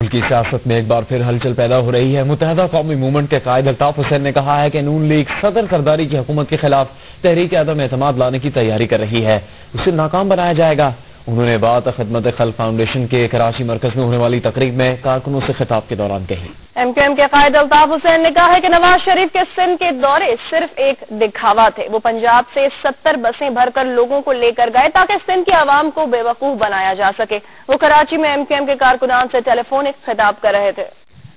की सियासत में एक बार फिर हलचल पैदा हो रही है। मुत्तहदा कौमी मूवमेंट के कायद अल्ताफ हुसैन ने कहा है कि नून लीग सदर सरदारी की हुकूमत के खिलाफ तहरीक अदम एतमाद लाने की तैयारी कर रही है, उसे नाकाम बनाया जाएगा। उन्होंने बात खिदमत खल्क फाउंडेशन के कराची मरकज में होने वाली तकरीब में कारकुनों से खिताब के दौरान कही। MQM के कायद अल्ताफ हुसैन ने कहा है कि नवाज शरीफ के सिंध के दौरे सिर्फ एक दिखावा थे। वो पंजाब से 70 बसें भरकर लोगों को लेकर गए ताकि सिंध की आवाम को बेवकूफ बनाया जा सके। वो कराची में MQM के कारकुनान से टेलीफोनिक खिताब कर रहे थे।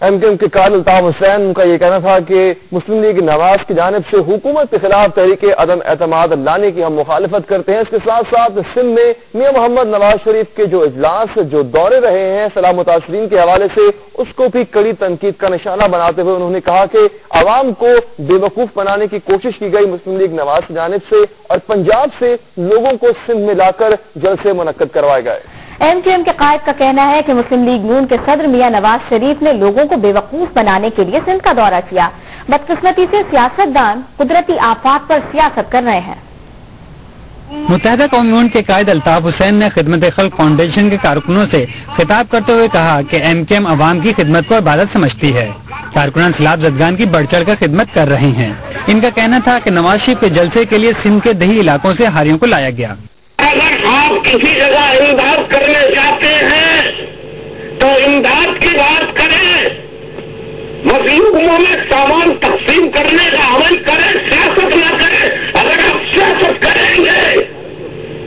MQM के कायद अल्ताफ हुसैन, उनका ये कहना था कि मुस्लिम लीग नवाज की जानिब से हुकूमत के खिलाफ तहरीक अदम एतमाद लाने की हम मुखालिफत करते हैं। इसके साथ साथ सिंध में मियां मोहम्मद नवाज शरीफ के जो इजलास जो दौरे रहे हैं सलाह मुतासरीन के हवाले से, उसको भी कड़ी तनकीद का निशाना बनाते हुए उन्होंने कहा कि आवाम को बेवकूफ बनाने की कोशिश की गई मुस्लिम लीग नवाज की जानिब से और पंजाब से लोगों को सिंध में लाकर जलसे मुनक्कद करवाए गए। MQM के कायद का कहना है कि मुस्लिम लीग नून के सदर मियां नवाज शरीफ ने लोगों को बेवकूफ बनाने के लिए सिंध का दौरा किया। बदकिस्मती से सियासतदान कुदरती आफात पर सियासत कर रहे हैं। मुत्तहदा कौमी मूवमेंट के कायद अल्ताफ हुसैन ने खिदमत खल्क फाउंडेशन के कारकुनों से खिताब करते हुए कहा कि MQM अवाम की खिदमत को इबादत समझती है। कारकुनान सलाब जदगान की बढ़ चढ़ कर खिदमत कर रहे हैं। इनका कहना था कि नवाज शरीफ के जलसे के लिए सिंध के दही इलाकों से हारियों को लाया गया। अगर आप किसी जगह इमदाद करने जाते हैं तो इमदाद की बात करें, मजलूमों में सामान तकसीम करने का अमल करें, सियासत न करें। अगर आप सियासत करेंगे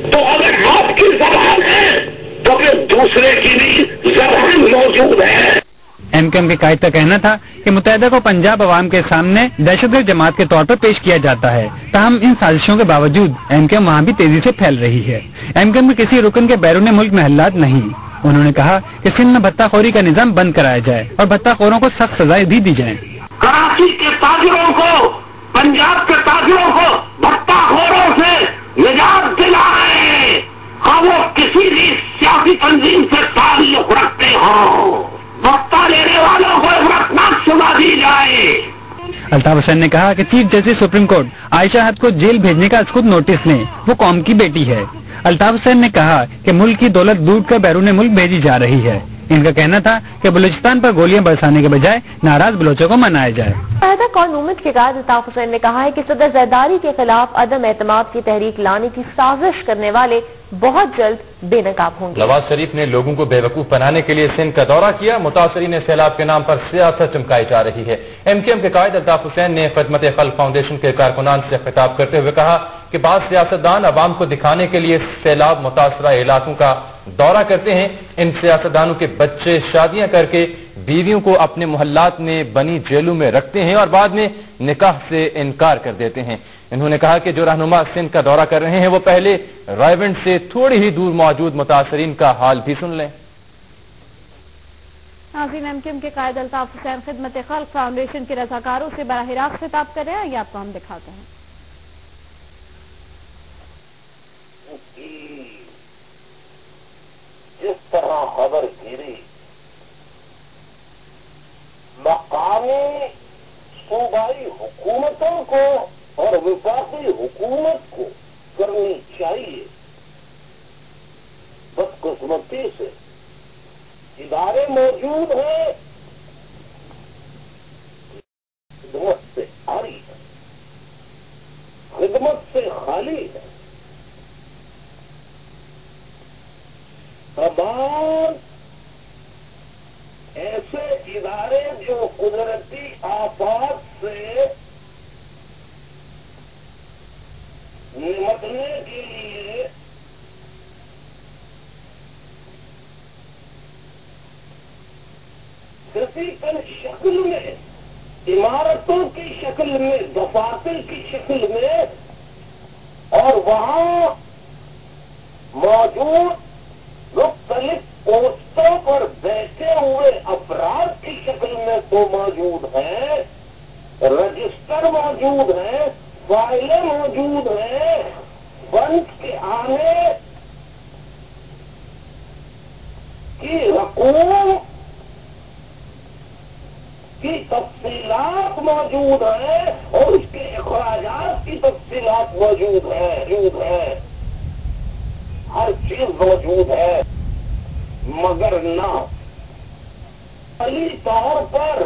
तो अगर आपकी ज़बान है तो फिर दूसरे की भी ज़बान मौजूद है। MQM के कायद का कहना था कि मुत्तहदा को पंजाब अवाम के सामने दहशतगर्द जमात के तौर पर पेश किया जाता है। ताहम इन साजिशों के बावजूद MQM वहाँ भी तेजी से फैल रही है। MQM में किसी रुकन के बैरून मुल्क महल्लात नहीं। उन्होंने कहा कि सिंध में भत्ताखोरी का निजाम बंद कराया जाए और भत्ताखोरों को सख्त सजाएं भी दी जाएं। कराची के ताजिरों को, पंजाब के ताजिरों को भत्ताखोरों से निजात दिलाएं। हाँ, वो किसी भी सियासी तंजीम से ताल्लुक रखते हो, भत्ता लेने वालों को इबरतनाक सजा दी जाए। अल्ताफ हुसैन ने कहा कि chief justice supreme court Ayesha हद को जेल भेजने का खुद नोटिस लें, वो कौम की बेटी है। अल्ताफ हुसैन ने कहा कि मुल्क की दौलत लूट कर बैरून मुल्क भेजी जा रही है। इनका कहना था कि बलूचिस्तान पर गोलियां बरसाने के बजाय नाराज बलोचों को मनाया जाए। मुत्तहदा कौमी मूवमेंट के कायद अल्ताफ हुसैन ने कहा है कि सदर जरदारी के खिलाफ अदम एतमाद की तहरीक लाने की साजिश करने वाले बहुत जल्द बेनकाब होंगे। नवाज शरीफ ने लोगों को बेवकूफ बनाने के लिए सिंध का दौरा किया। मुतासरीन सैलाब के नाम पर सियासत चमकाई जा रही है। MQM के कायद अल्ताफ हुसैन ने खिदमत खल्क फाउंडेशन के कारकुनान से खिताब करते हुए कहा कि बाद सियासतदान अवाम को दिखाने के लिए सैलाब मुतासरा इलाकों का दौरा करते हैं। इन सियासतदानों के बच्चे शादियां करके बीवियों को अपने मोहल्लात में बनी जेलों में रखते हैं और बाद में निकाह से इनकार कर देते हैं। इन्होंने कहा कि जो रहनुमा सिंध का दौरा कर रहे हैं वो पहले रायवंड से थोड़ी ही दूर मौजूद मुतासरीन का हाल भी सुन लें। नाज़रीन, MQM के कायद अल्ताफ हुसैन खिदमत खल्क फाउंडेशन के रज़ाकारों से बराह रास्त खिताब कर रहे हैं। ये आपको हम दिखाते हैं। जिस तरह खबर गिरी, मकामी सूबाई हुकूमतों को और विफाकी हुकूमत को करनी चाहिए। बदकिस्मती से इदारे मौजूद हैं, खिदमत से आरी है, खिदमत से खाली है। तमाम ऐसे इदारे जो कुदरती आफात से निपटने के लिए फिजिकल शक्ल में, इमारतों की शक्ल में, दफातर की शक्ल में और वहां मौजूद मुख्तलिफ पोस्टों पर बैठे हुए अफराद की शक्ल में तो मौजूद है, रजिस्टर मौजूद है, फाइलें मौजूद हैं, फंड के आने की रकूम की तफसीलात मौजूद है और उसके अखराजात की तफसीलात मौजूद है, हर चीज मौजूद है, मगर ना عملی طور پر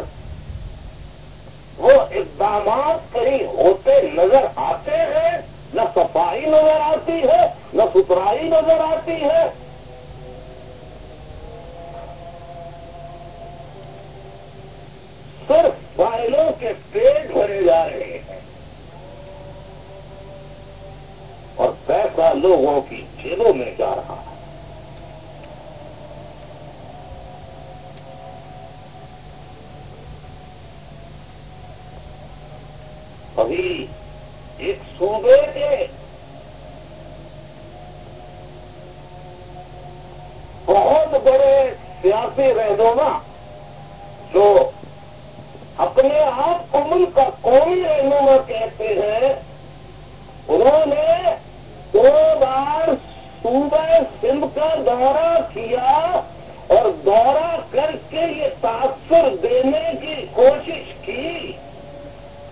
وہ اقدامات کہیں ہوتے نظر آتے ہیں، نہ صفائی نظر آتی ہے، نہ ستھرائی نظر آتی ہے۔ صرف فائلوں کے پیٹ بھرے جا رہے ہیں اور پیسہ لوگوں کی جیبوں میں جا رہا ہے۔ ابھی ایک صوبے کے بہت بڑے سیاسی رہنما جو اپنے آپ کو ملک کا قومی رہنما کہتے ہیں، انہوں نے 2 بار صوبہ سندھ کا دورہ کیا اور دورہ کر کے یہ تاثر دینے کی کوشش کی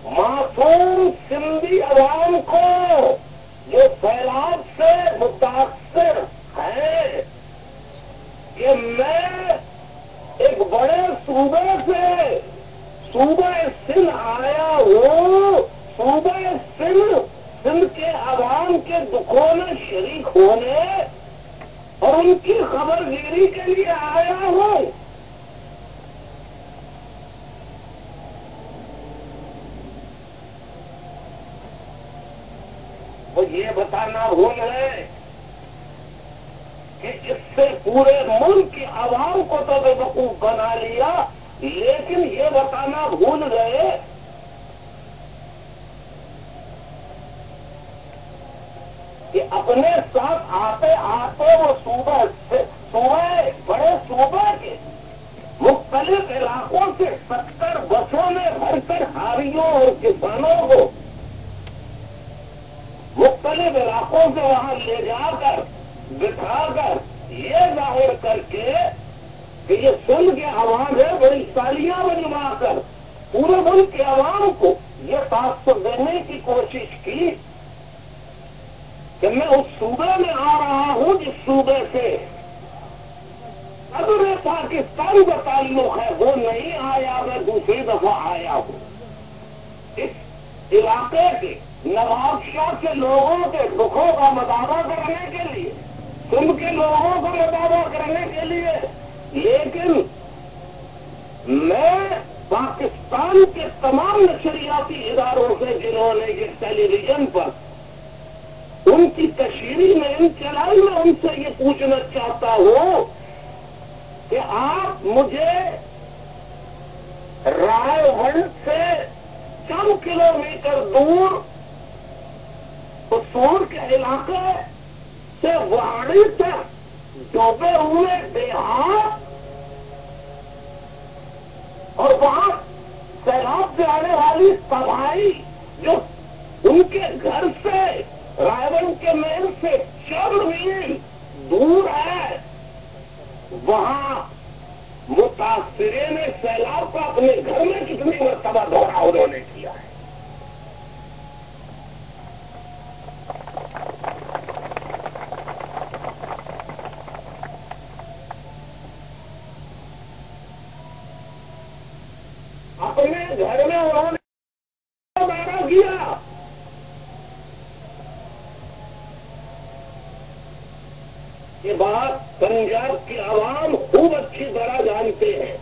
معصوم سندھی عوام کو جو سیلاب سے متاثر ہے کہ میں ایک بڑے صوبے سے صوبہ سندھ آیا ہوں، صوبہ سندھ کے عوام کے دکھوں میں شریک ہونے اور ان کی خبرگیری کے لیے آیا ہوں۔ وہ یہ بتانا بھول ہے کہ اس سے پورے ملک کی عوام کو تو بے وقوف بنا لیا، لیکن یہ بتانا بھول گئے کہ اپنے ساتھ آتے آتے وہ صوبہ بڑے صوبے کے مختلف علاقوں سے 70 بسوں میں بھر کر حاریوں اور کسانوں کو مختلف علاقوں سے وہاں لے جا کر بٹھا کر یہ ظاہر کر کے کہ یہ سن کے عوام ہے، بڑی تالیاں بجوا کر پورے ملک کے عوام کو یہ تاثر دینے کی کوشش کی کہ میں اس صوبے میں آ رہا ہوں جس صوبے سے صدر پاکستان کا تعلق ہے، وہ نہیں آیا، میں دوسری دفعہ آیا ہوں۔ اس علاقے کے نواب شاہ کے لوگوں کے دکھوں کا مداوع کرنے کے لیے، سندھ کے لوگوں کو مداوع کرنے کے لیے، لیکن میں پاکستان کے تمام نشریاتی اداروں سے جنہوں نے یہ ٹیلی ویژن پر ان کی تشہیری میں ان چلائی میں ان سے یہ پوچھنا چاہتا ہوں کہ آپ مجھے رائے ونڈ سے چند کلومیٹر دور قصور کے علاقے سے واڑی تک ڈوبے ہوئے دیہات اور وہاں سیلاب سے آنے والی تباہی جو ان کے گھر سے رائے کے محل سے 4 میل دور ہے، وہاں متاثرین سیلاب کو اپنے گھر میں کتنی مرتبہ دورہ انہوں نے کیا ہے۔ اپنے گھر میں انہوں نے دورہ کیا۔ یہ بات پنجاب کی عوام خوب اچھی طرح جانتے ہیں۔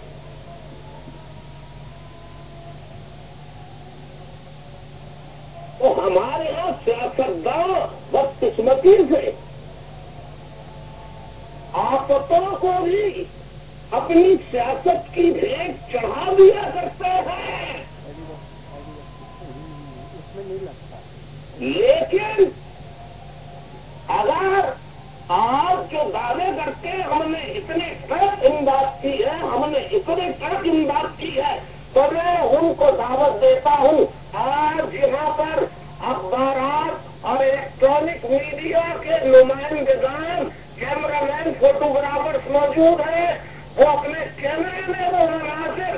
تو ہمارے یہاں سیاستدان بدقسمتی سے آفتوں کو بھی اپنی سیاست کی بھیٹ چڑھا دیا کرتے ہیں، لیکن اگر آپ جو دعوے کرتے ہیں ہم نے اتنے ٹرک امداد کی ہے، ہم نے اتنے ٹرک امداد کی ہے، تو میں ان کو دعوت دیتا ہوں آج یہاں پر اخبارات اور الیکٹرانک میڈیا کے نمائندگان، کیمرہ مین، فوٹوگرافرز موجود ہیں، وہ اپنے کیمرے میں وہ مناظر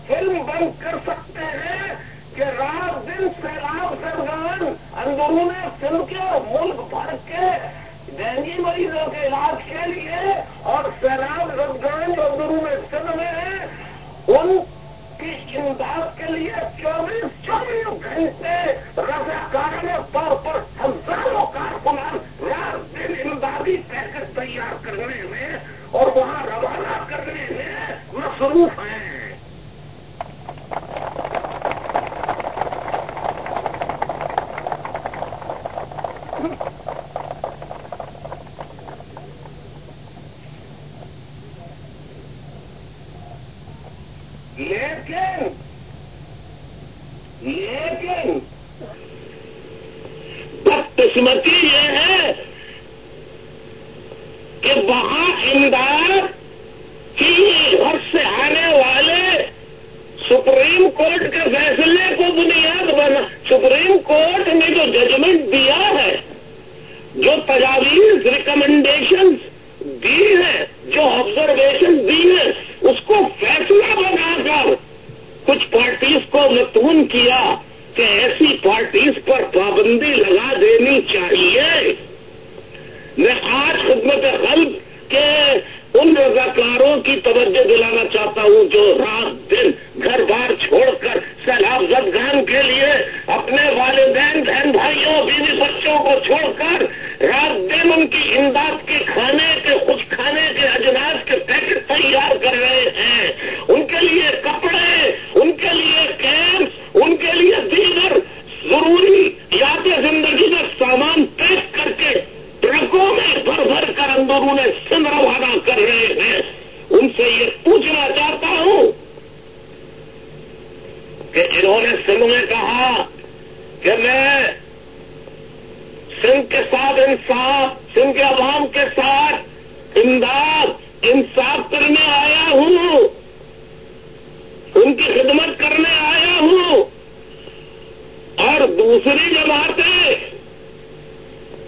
فلم بند کر سکتے ہیں کہ رات دن سیلاب سرگان اندرون سندھ کے ملک بھر کے ڈینگی مریضوں کے علاج کے لیے اور سیلاب زدگان جو اندرون سندھ میں ہیں उनकी इमदाद के लिए 24 घंटे रज़ाकाराना तौर पर हजारों कारकुनान रात दिन इमदादी पैकेज तैयार करने में और वहां रवाना करने में मसरूफ हैं। लेकिन बदकिस्मती ये है कि वहां इमदाद की घर से आने वाले सुप्रीम कोर्ट के फैसले को बुनियाद बना, सुप्रीम कोर्ट ने जो जजमेंट दिया है, जो तजावीज रिकमेंडेशन दी है, जो ऑब्जर्वेशन दी है, उसको फैसला बनाकर कुछ पार्टीज को मतून किया कि ऐसी पार्टीज पर पाबंदी लगा देनी चाहिए। मैं आज खिदमत खल्क के उन रज़ाकारों की तवज्जो दिलाना चाहता हूं जो रात दिन घर बार छोड़कर सैलाब ज़दगान के लिए अपने वालिदैन, बहन भाइयों, बीवी बच्चों को छोड़कर रात दिन उनकी इमदाद के खाने के, कुछ खाने के अजनास के पैकेट तैयार कर रहे हैं। उनके लिए कपड़े, उनके लिए कैंप, उनके लिए दीगर जरूरी यादें जिंदगी का सामान पैक करके ट्रकों में भर भर कर अंदरूने सिंध रवाना कर रहे हैं। उनसे ये पूछना चाहता हूं कि इन्होंने सिंध में कहा कि मैं सिंध के साथ इंसाफ, सिंध के अवाम के साथ इमदाद, इंसाफ करने आया हूं, उनकी खिदमत करने आया हूं। और दूसरी जमातें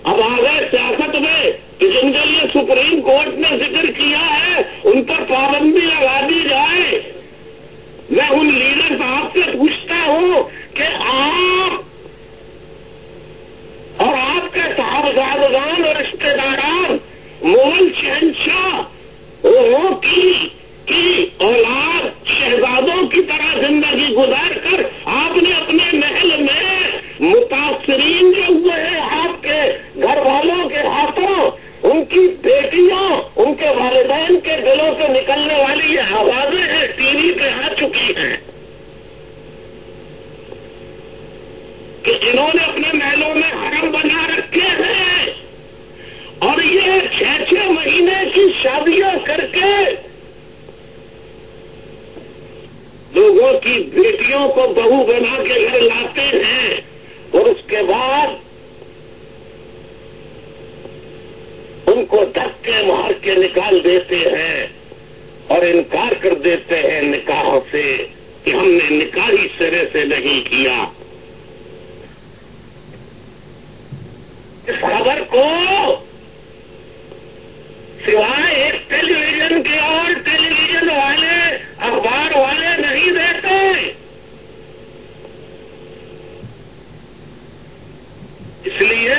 अब आ गए सियासत में कि जिनके लिए सुप्रीम कोर्ट ने जिक्र किया है उन पर पाबंदी लगा दी जाए। मैं उन लीडर साहब से पूछता हूं कि आप और आपके साहबजादगान और रिश्तेदारान मुगल शहंशाह की औलाद शहजादों की तरह जिंदगी गुजार कर आपने अपने महल में मुतासरीन जो हुए हैं आपके घर वालों के हाथों, उनकी बेटियों, उनके वालिदैन के दिलों से निकलने वाली ये आवाजें हैं, टीवी पे आ चुकी हैं कि इन्होंने अपने महलों में हरम बना रखे हैं और ये 6-6 महीने की शादियां करके लोगों की बेटियों को बहू बना के घर लाते हैं और उसके बाद उनको धक्के मार के निकाल देते हैं और इनकार कर देते हैं निकाहों से कि हमने निकाह ही सिरे से नहीं किया। इस खबर को सिवाय एक टेलीविजन के और टेलीविजन वाले, अखबार वाले नहीं देते। इसलिए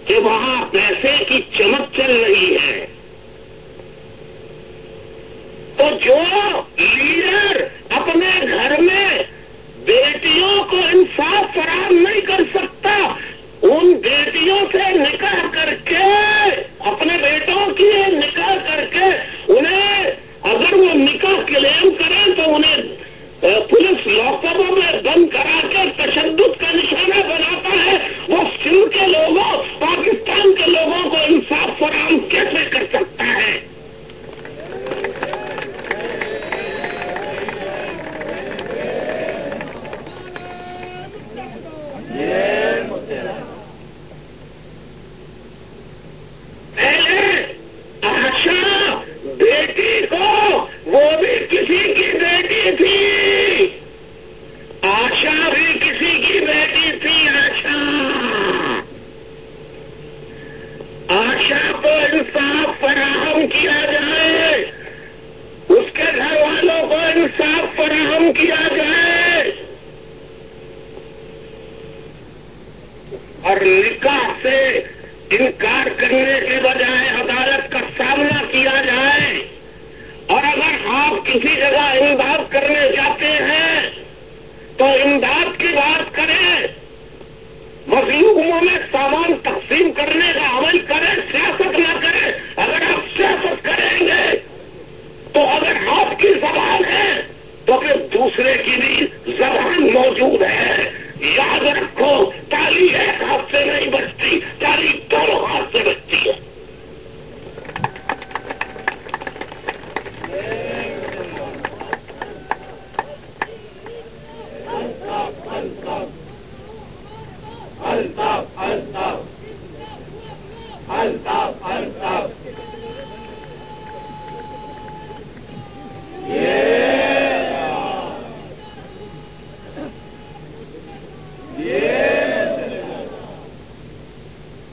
कि वहां पैसे की चमक चल रही है। तो जो लीडर अपने घर में बेटियों को इंसाफ फराहम नहीं कर सकता, उन बेटियों से निकाह करके, अपने बेटों की निकाह करके उन्हें अगर वो निकाह क्लेम करें तो उन्हें पुलिस लॉकअपों में बंद करा के तशद्दुद का निशाना बनाता है। वो सिंध के लोगों, पाकिस्तान के लोगों को इंसाफ फराहम कैसे कर सकता है? पहले आशा बेटी को, वो भी किसी की बेटी थी, आशा भी किसी की बेटी थी। आशा को इंसाफ फराहम آپ کسی جگہ امداد کرنے جاتے ہیں تو امداد کی بات کریں، مظلوموں میں سامان تقسیم کرنے کا عمل کریں، سیاست نہ کریں۔ اگر آپ سیاست کریں گے تو اگر آپ کی زبان ہے تو پھر دوسرے کی بھی زبان موجود ہے۔ یاد رکھو، تالی ایک ہاتھ سے نہیں بجتی، تالی دونوں ہاتھ سے بجتی ہے۔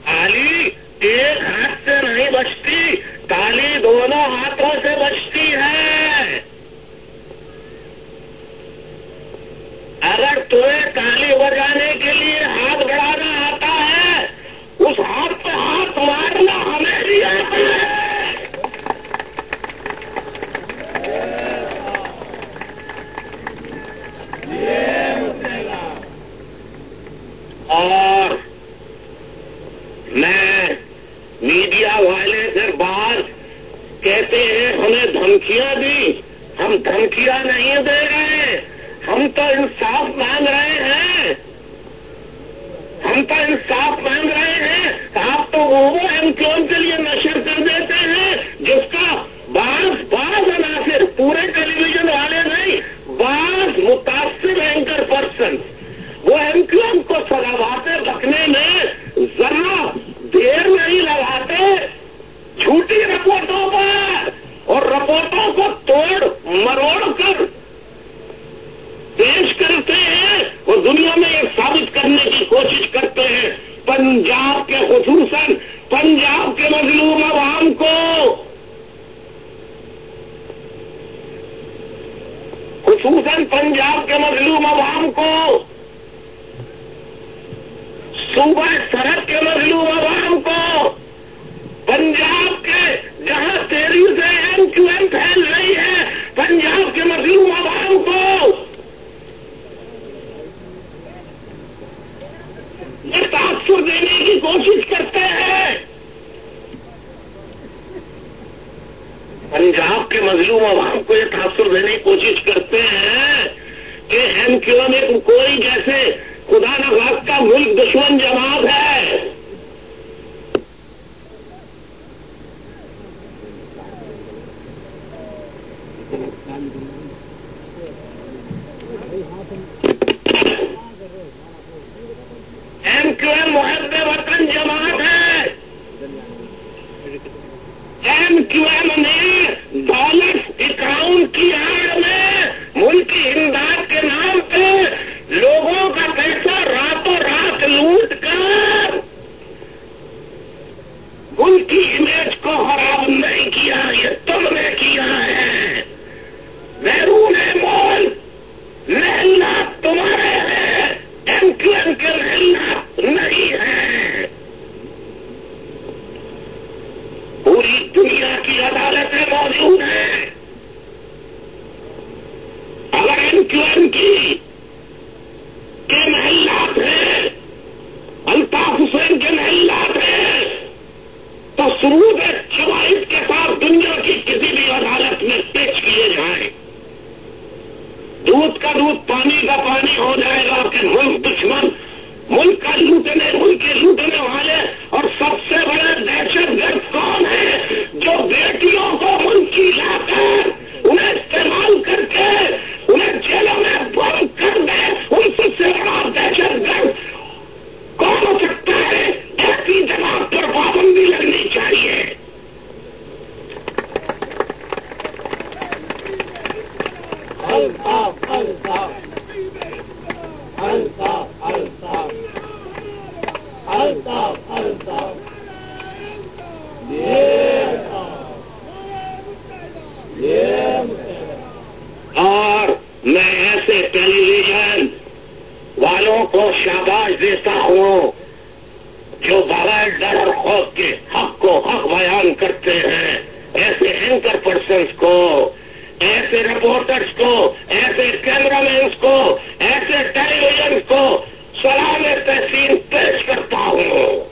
تالی ایک ہاتھ سے نہیں بجتی، تالی دونوں ہاتھوں سے بجتی ہے۔ اگر تمہیں تالی بجانے کے لیے ہاتھ بڑھانا آتا ہے، اس ہاتھ پہ ہاتھ مارنا ہمیں بھی آتا ہے۔ اور میں میڈیا والے سے بات کہتے ہیں ہمیں دھمکیاں دی، ہم دھمکیاں نہیں دے رہے، ہم تو انصاف مانگ رہے ہیں، ہم تو انصاف مانگ رہے ہیں۔ آپ تو وہ ایم کے لیے نشر کر دیتے ہیں جس کا بعض عناصر، پورے ٹیلی ویژن والے نہیں، بعض متاثر اینکر پرسن وہ ایم کو سلاواتیں رکھنے میں ذرا دیر نہیں لگاتے، جھوٹی رپورٹوں پر اور رپورٹوں کو توڑ مروڑ کر پیش کرتے ہیں، اور دنیا میں یہ ثابت کرنے کی کوشش کرتے ہیں پنجاب کے، خصوصاً پنجاب کے مظلوم عوام کو، خصوصاً پنجاب کے مظلوم عوام کو، صوبہ سرحد کے مظلوم عوام کو، پنجاب کے جہاں تیزی سے ایم پھیل رہی ہے، پنجاب کے مظلوم عوام کو یہ تاثر دینے کی کوشش کرتے ہیں۔ پنجاب کے مظلوم عوام کو یہ تاثر دینے کی کوشش کرتے ہیں کہ ایم میں کوئی جیسے خدا نخواستہ ملک دشمن جماعت ہے۔ ایم محب وطن جماعت ہے۔ ایم نے دولت اکاؤنٹ کی آڑ میں ملک کی امداد کے نام پہ لوگوں کا پیسہ راتوں رات لوٹ کر ملک کی امیج کو خراب نہیں کیا، یہ تم نے کیا ہے۔ بیرون ملک محلات تمہارے ہیں، ایم کے محلات نہیں ہیں۔ پوری دنیا کی عدالتیں موجود ہیں، اگر ایم کی کے محلات ہیں، الطاف حسین کے محلات ہیں، تو ثبوت شواہد کے ساتھ دنیا کی کسی بھی عدالت میں پیش کیے جائیں۔ دودھ کا دودھ پانی کا پانی ہو جائے گا کہ ملک دشمن، ملک کا ملک کے لوٹنے والے اور سب سے بڑے دہشت گرد کون ہے جو بیٹیوں کو منچی لا کر انہیں استعمال کر کے انہیں جیلوں میں بند کر دے، ان سے بڑا دہشت گرد کون ہو سکتا ہے؟ ایسی جماعت پر پابندی لگنی چاہیے۔ اور میں ایسے ٹیلی ویژن والوں کو شاباش دیتا ہوں جو بغیر ڈر اور خوف کے حق کو حق بیان کرتے ہیں، ایسے اینکر پرسنز کو، ایسے رپورٹرز کو، ایسے کیمرامینز کو، ایسے ٹیلی ویژن کو سلام تحسین پیش کرتا ہوں۔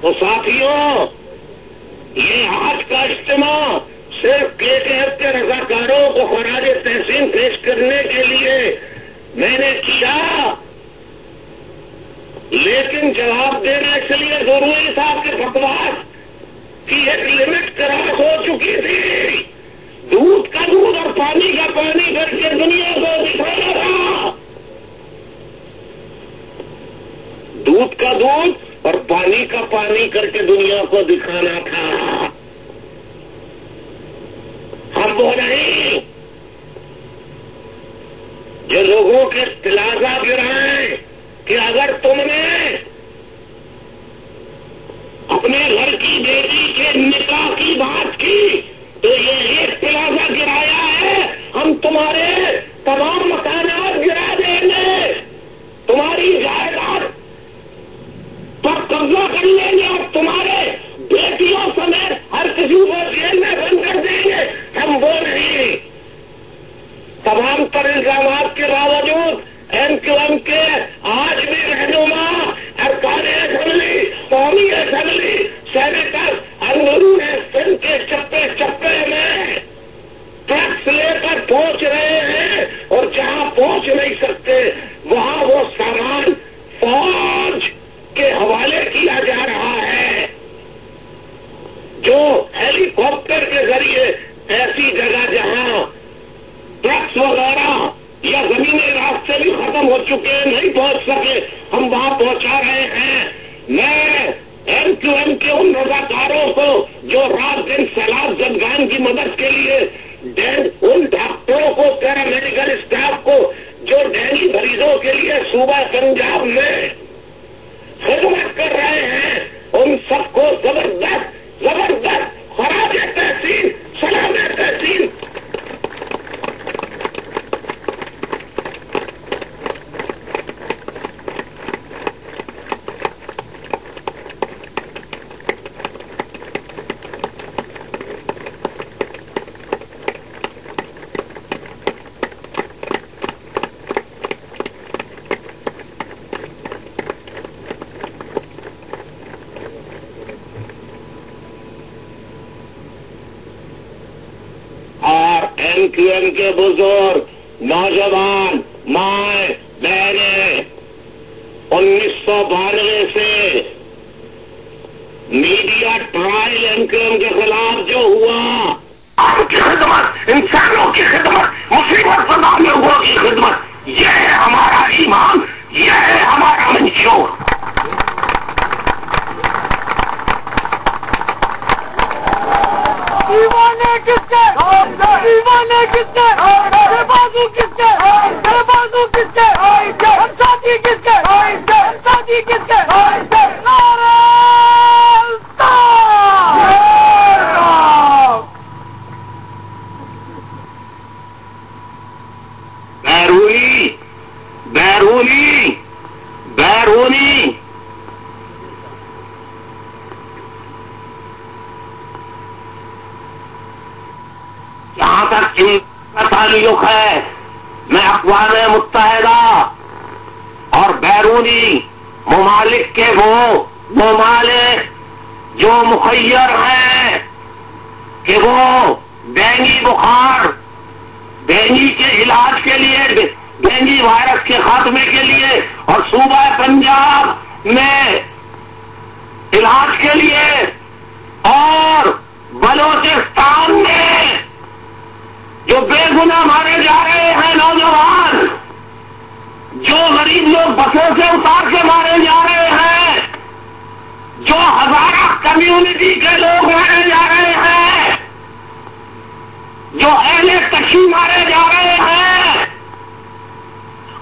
تو ساتھیوں، یہ آج کا اجتماع صرف KKF کے رضاکاروں کو خراج تحسین پیش کرنے کے لیے میں نے کیا، لیکن جواب دینا اس لیے ضروری تھا کہ بکواس کی ایک لمٹ کراس ہو چکی تھی۔ دودھ کا دودھ اور پانی کا پانی کر کے دنیا کو دکھانا تھا، دودھ کا دودھ اور پانی کا پانی کر کے دنیا کو دکھانا تھا۔ ہم وہ نہیں جو لوگوں کے تلازہ گرائیں کہ اگر تم نے اپنے گھر کی بیٹی کے نکاح کی بات کی تو یہ ایک تلازہ گرایا ہے، ہم تمہارے تمام مکانات گرا دیں گے، تمہاری جائیداد پر قبضہ کر لیں گے اور تمہارے بیٹیوں سمیت ہر کسی کو جیل میں بند کر دیں گے۔ ہم وہ نہیں۔ تمام تر الزامات کے باوجود MQM کے آج بھی رہنما، ارکان اسمبلی، قومی اسمبلی، سینیٹر اندرون سندھ کے چپے چپے میں ٹرکس لے کر پہنچ رہے ہیں، اور جہاں پہنچ نہیں سکتے وہاں وہ سامان فوج کے حوالے کیا جا رہا ہے، جو ہیلی کاپٹر کے ذریعے ایسی جگہ جہاں ٹرکس وغیرہ یا زمینی راستے بھی ختم ہو چکے ہیں، نہیں پہنچ سکے، ہم وہاں پہنچا رہے ہیں۔ میں MQM کے ان رضاکاروں کو جو رات دن سیلاب زدگان کی مدد کے لیے، ان ڈاکٹروں کو، پیرامیڈیکل اسٹاف کو جو ڈینگی مریضوں کے لیے صوبہ پنجاب میں خدمت کر رہے ہیں، ان سب کو زبردست خراج تحسین، سلام تحسین۔ MQM کے بزرگ، نوجوان، مائیں، بہنیں، 1992 سے میڈیا ٹرائل MQM کے خلاف جو ہوا، آپ کی خدمت، انسانوں کی خدمت، مصیبت زدہ لوگوں کی خدمت، یہ ہے ہمارا ایمان، یہ ہے ہمارا منشور۔ بیرونی جہاں تک چین کا تعلق ہے، میں اقوام متحدہ اور بیرونی ممالک کے وہ ممالک جو مخیر ہیں کہ وہ ڈینگی بخار، ڈینگی کے علاج کے لیے، ڈینگی وائرس کے خاتمے کے لیے اور صوبہ پنجاب میں علاج کے لیے، اور بلوچستان میں جو بے گناہ مارے جا رہے ہیں نوجوان، جو غریب لوگ بسوں سے اتار کے مارے جا رہے ہیں، جو ہزارہ کمیونٹی کے لوگ مارے جا رہے ہیں، جو اہل تشیع مارے جا رہے ہیں،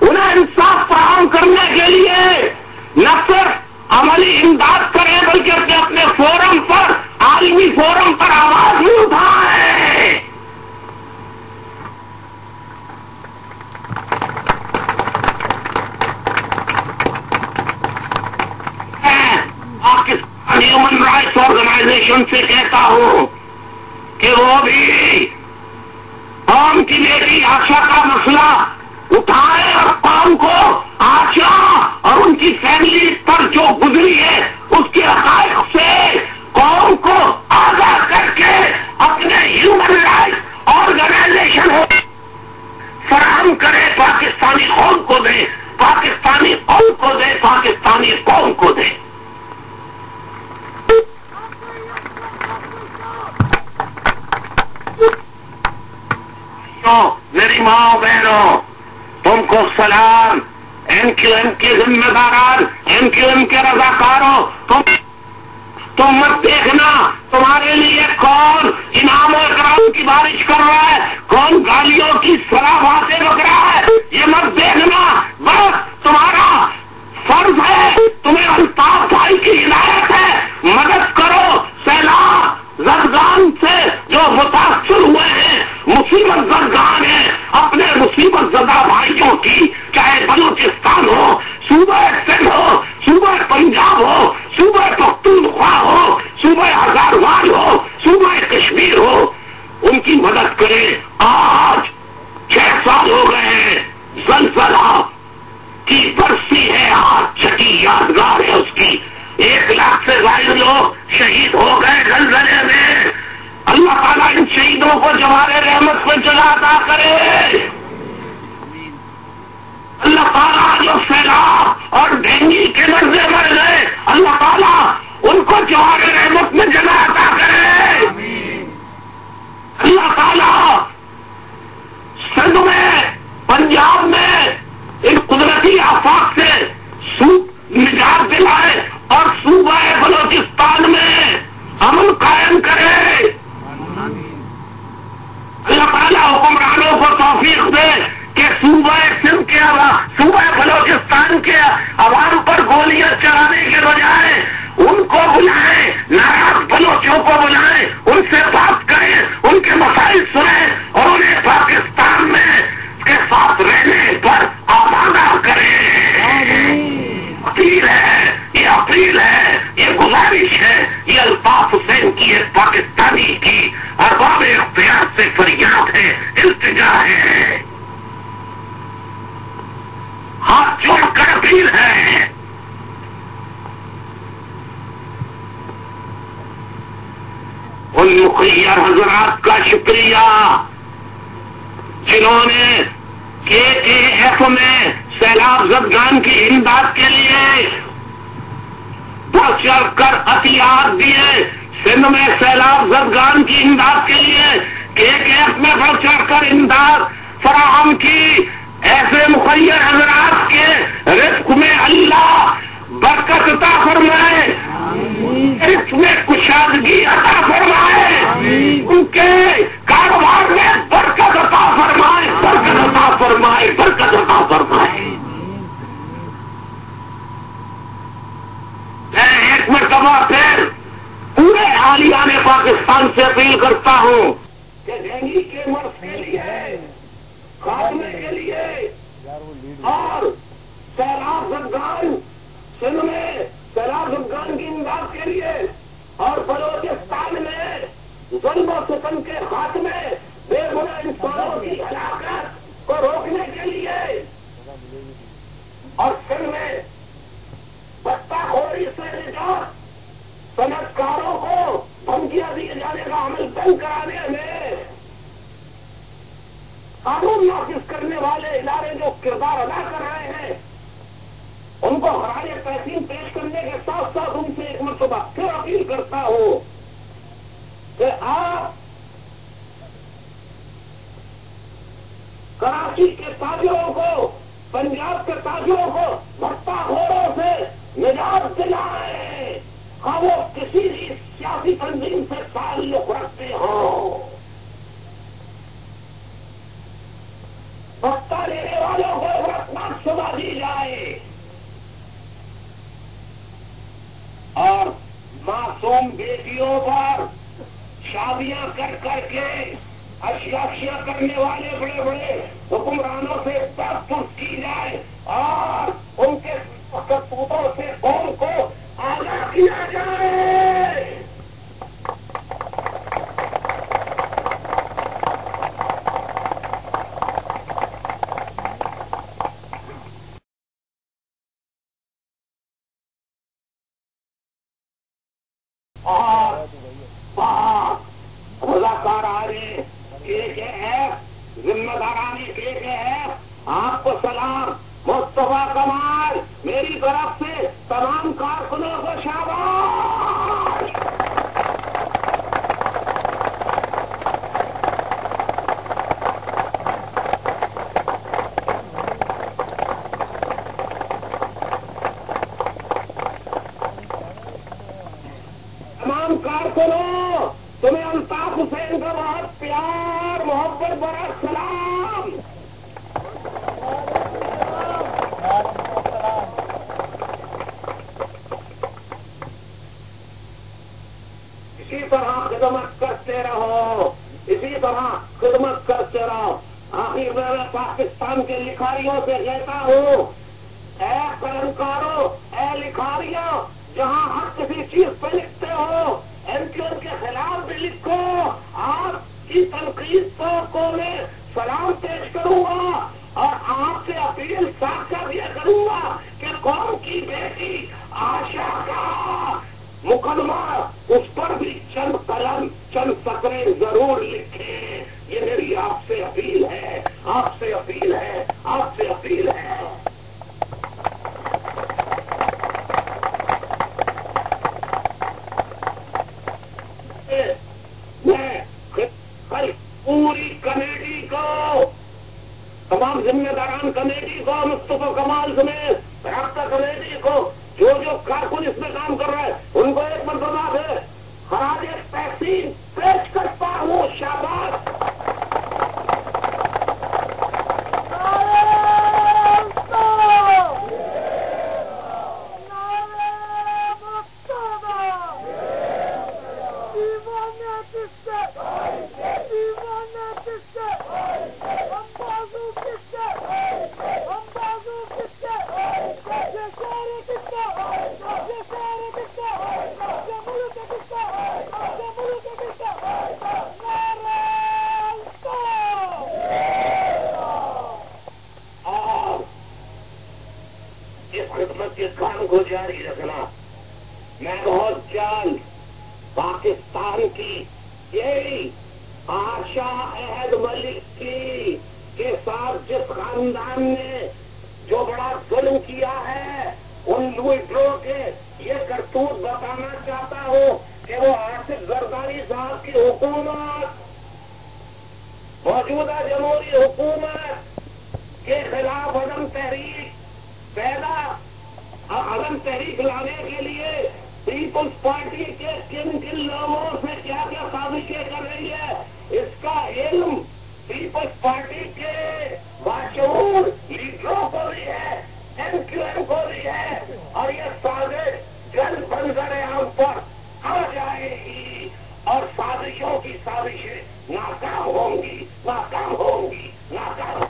انہیں انصاف فراہم کرنے ऑर्गेनाइजेशन से कहता हूं कि वो भी कौम की बेटी आशा का मसला उठाए और कौम को आशा और उनकी फैमिली पर जो गुजरी है उसके हक़ाइक़ से कौम को आगाह करके अपने ह्यूमन राइट ऑर्गेनाइजेशन फराहम करे, पाकिस्तानी कौम को दे, पाकिस्तानी कौम को दे, पाकिस्तानी कौम को दे। मेरी माँ बहनों, तुमको सलाम। एमक्यूएम के जिम्मेदारान, एमक्यूएम के रजाकारों, तुम मत देखना तुम्हारे लिए कौन इनाम और इकराम की बारिश कर रहा है, कौन गालियों की सलाह से रोक रहा है, ये मत देखना। बस तुम्हारा फर्ज है, तुम्हें अल्ताफ भाई की हिदायत है, मदद करो सैलाब जदगान से जो मुतासर हुए हैं, मुसीबत जदगान है, अपने मुसीबत ज़दा भाइयों की, चाहे बलूचिस्तान हो, सूबा सिंध हो, सूबा पंजाब हो, सूबा पख्तूनख्वा हो, सूबा हजारवाल हो, सूबा कश्मीर हो, उनकी मदद करें। आज 6 साल हो गए हैं, ज़लज़ला की बरसी है, आज छठी यादगार है उसकी। 1 लाख से ज्यादा लोग शहीद हो गए ज़लज़ले में। अल्लाह ताला इन शहीदों को जवारे रहमत में जगह अता करे। अल्लाह ताला जो सैलाब और डेंगू के मरने मर गए, अल्लाह ताला उनको जवारे रहमत में जगह अता करे। अल्लाह ताला सिंध में, पंजाब में इन कुदरती आफात से निजात दिलाए और सूबा बलोचिस्तान में अमन कायम करे। अल्लाह ताला हुक्मरानों को तौफीक दे कि सूबा सिंध के सूबा बलोचिस्तान के अवाम पर गोलियां चलाने के बजाय उनको बुलाएं, नाराज बलोचों को बुलाएं, उनसे बात करें, उनके मसाइल सुनें और उन्हें पाकिस्तान में के साथ रहने पर आमादा करें। अपील है, ये अपील है, ये गुजारिश है, ये अल्ताफ हुसैन की है, पाकिस्तानी की अरबाब इख्तियार से फरियाद है, इल्तिजा है, हाथ जोड़कर अपील है। उन मुखियर हजरात का शुक्रिया जिन्होंने KKF में सैलाब जदगान की इमदाद के लिए बढ़ चढ़ कर अतियात दिए। सिंध में सैलाब जदगान की इमदाद के लिए KKF में बढ़ चढ़ कर इमदाद फराहम की। ऐसे मुखियर हजरात के रिज़्क़ में अल्लाह बरकत अता फरमाए, रिज़्क़ में कुशादगी अता फरमाए, उनके कारोबार में बरकत अता फरमाए, बरकत अता फरमाए, बरकत अता फरमाए। मैं एक मरतबा फिर पूरे आलियाने पाकिस्तान से अपील करता हूं कि डेंगू के मर्ज के लिए, खात्मे के लिए और सैलाब जदगान सिंध में सैलाब जदगान की इमदाद के लिए और बलोचिस्तान में ज़ुल्म और सितम के खात्मे, बेगुनाह इंसानों की हलाकत को रोकने के लिए और सिंध में बत्ताखोरी से निजात, सनतकारों को धमकियां दिए जाने का अमल बंद कराने में कानून नाफिज करने वाले इदारे जो किरदार अदा कर रहे हैं, उनको हराने तहसीन पेश करने के साथ साथ उनसे एक मरतबा फिर अपील करता हूं कि आप कराची के ताजिरों को, पंजाब के ताजिरों को भट्टाखोरों से निजात दिलाएं, हाँ वो किसी भी सियासी तंजीम से ताल्लुक रखते हो। भत्ता लेने वालों को इबरतनाक सजा दी जाए और मासूम बेटियों पर शादियां कर करके अशियाशियां करने वाले बड़े बड़े हुक्मरानों से तहफ़्फ़ुज़ की जाए और उनके करतूतों से कौम को आगाह किया जाए। और रज़ाकाराने KKF, जिम्मेदारानी KKF, आपको सलाम। मुस्तफा कमाल, मेरी तरफ से तमाम कारकुनों को शाबाश। तमाम कारकुनों, तुम्हें अल्ताफ हुसैन का बहुत प्यार मोहब्बत बड़ा सलाम। इसी तरह खिदमत करते रहो, इसी तरह खिदमत करते रहो। आखिर मैं पाकिस्तान के लिखारियों से कहता हूँ, ऐ कलमकारों, ऐ लिखारियों, जहाँ हर किसी चीज पे लिखते हो, MQM के खिलाफ भी लिखो। आपकी तनकीद को मैं सलाम पेश करूंगा और आपसे अपील साफ कर दिया करूंगा कि कौम की बेटी आशा का मुकदमा, उस पर भी चंद कलम, चंद फकरे जरूर लिखे। ये मेरी आपसे अपील है, आपसे अपील है, आपसे अपील है। मैं पूरी कमेटी को, तमाम जिम्मेदारान कमेटी को, मुस्तफा कमाल समेत राब्ता कमेटी को, जो कारकुन इसमें काम कर रहा है, उनको एक मरतबा से खराज तहसीन पेश करता हूँ। शाबाश। खिदमत के काम को जारी रखना। मैं बहुत जल्द पाकिस्तान की यही आशा अहद मलिक की के साथ जिस खानदान ने जो बड़ा जुल्म किया है, उन लूटरों के ये करतूत बताना चाहता हूँ कि वो आसिफ जरदारी साहब की हुकूमत, मौजूदा जमहूरी हुकूमत के खिलाफ अदम तहरीक लाने के लिए पीपुल्स पार्टी के किन किन लोगों से क्या क्या साजिशें कर रही है, इसका इल्म पीपुल्स पार्टी के बाशऊर लीडरों को भी है, MQM को भी है। और ये साजिश जल्द मंजर-ए-आम पर आ जाएगी और साजिशों की साजिशें नाकाम होंगी, नाकाम होंगी, नाकाम।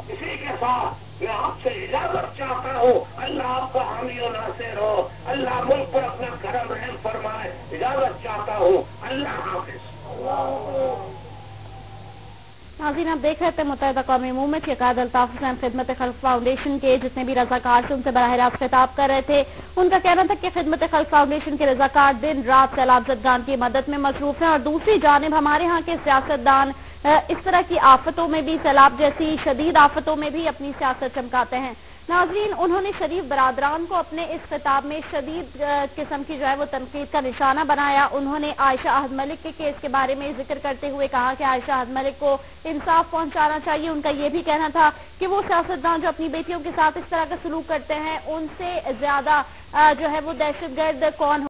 इसी के साथ मैं आपसे इजाजत चाहता हूँ। अल्लाह आपका हामी और नासिर हो, अल्लाह मुल्क पर अपना करम रहम फरमाए। इजाजत चाहता हूँ। अल्लाह हाफिज। नाज़रीन, आप देख रहे थे मुत्तहिदा कौमी मूवमेंट के कायद अल्ताफ हुसैन खिदमत खल्क फाउंडेशन के जितने भी रज़ाकार से उनसे बराह रास्त खिताब कर रहे थे। उनका कहना था कि खिदमत खल्क फाउंडेशन के रज़ाकार दिन रात सैलाब ज़दगान की मदद में मसरूफ हैं और दूसरी जानिब हमारे यहाँ के सियासतदान इस तरह की आफतों में भी, सैलाब जैसी शदीद आफतों में भी अपनी सियासत चमकाते हैं। नाज़रीन, उन्होंने शरीफ बरादरान को अपने इस खिताब में शदीद किस्म की जो है वो तनकीद का निशाना बनाया। उन्होंने आयशा अहद मलिक के केस के बारे में जिक्र करते हुए कहा कि आयशा अहद मलिक को इंसाफ पहुंचाना चाहिए। उनका ये भी कहना था कि वो सियासतदान जो अपनी बेटियों के साथ इस तरह का सलूक करते हैं, उनसे ज्यादा जो है वो दहशतगर्द कौन